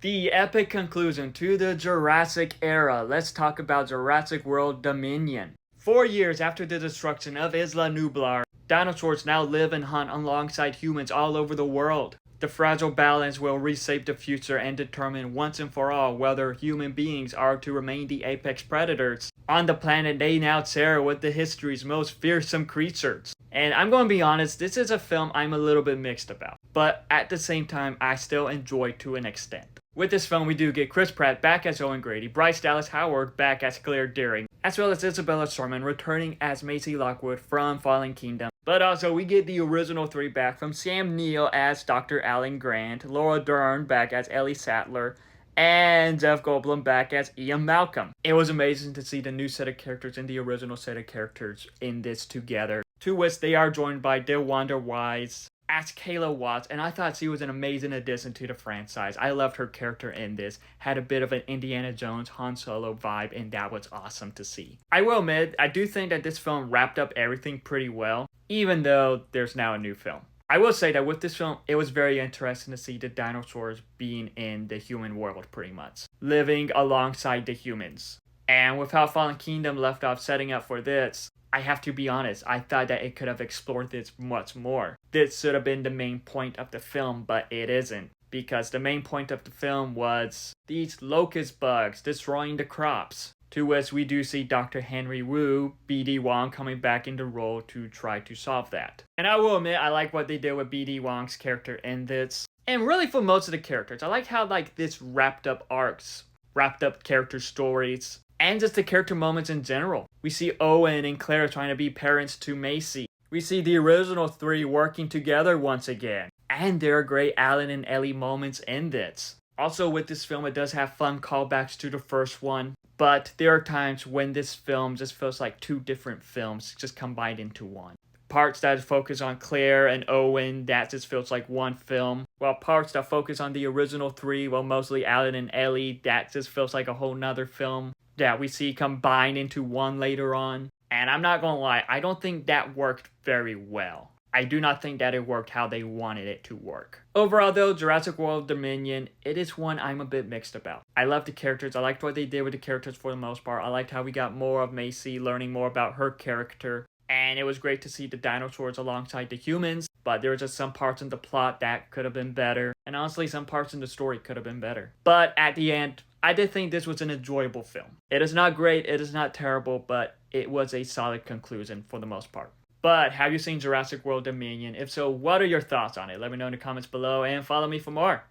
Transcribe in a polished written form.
The epic conclusion to the Jurassic era. Let's talk about Jurassic World Dominion. 4 years after the destruction of Isla Nublar, dinosaurs now live and hunt alongside humans all over the world. The fragile balance will reshape the future and determine once and for all whether human beings are to remain the apex predators on the planet they now share with the history's most fearsome creatures. And I'm going to be honest, this is a film I'm a little bit mixed about, but at the same time, I still enjoy to an extent. With this film, we do get Chris Pratt back as Owen Grady, Bryce Dallas Howard back as Claire Dearing, as well as Isabella Sherman returning as Maisie Lockwood from Fallen Kingdom. But also, we get the original three back from Sam Neill as Dr. Alan Grant, Laura Dern back as Ellie Sattler, and Jeff Goldblum back as Ian Malcolm. It was amazing to see the new set of characters and the original set of characters in this together, to which they are joined by DeWanda Wise as Kayla Watts, and I thought she was an amazing addition to the franchise. I loved her character in this, had a bit of an Indiana Jones Han Solo vibe, and that was awesome to see. I will admit, I do think that this film wrapped up everything pretty well, even though there's now a new film. I will say that with this film, it was very interesting to see the dinosaurs being in the human world pretty much, living alongside the humans. And with how Fallen Kingdom left off setting up for this, I have to be honest, I thought that it could have explored this much more. This should have been the main point of the film, but it isn't. Because the main point of the film was these locust bugs destroying the crops. To which we do see Dr. Henry Wu, B.D. Wong, coming back in the role to try to solve that. And I will admit, I like what they did with B.D. Wong's character in this. And really for most of the characters, I like how this wrapped up arcs, wrapped up character stories, and just the character moments in general. We see Owen and Claire trying to be parents to Maisie. We see the original three working together once again. And there are great Alan and Ellie moments in this. Also with this film, it does have fun callbacks to the first one. But there are times when this film just feels like two different films just combined into one. Parts that focus on Claire and Owen, that just feels like one film. While parts that focus on the original three, well mostly Alan and Ellie, that just feels like a whole nother film that we see combined into one later on. And I'm not gonna lie, I don't think that worked very well. I do not think that it worked how they wanted it to work. Overall though, Jurassic World Dominion, it is one I'm a bit mixed about. I love the characters, I liked what they did with the characters for the most part. I liked how we got more of Maisie, learning more about her character. And it was great to see the dinosaurs alongside the humans, but there were just some parts in the plot that could have been better. And honestly, some parts in the story could have been better. But at the end, I did think this was an enjoyable film. It is not great, it is not terrible, but it was a solid conclusion for the most part. But have you seen Jurassic World Dominion? If so, what are your thoughts on it? Let me know in the comments below and follow me for more.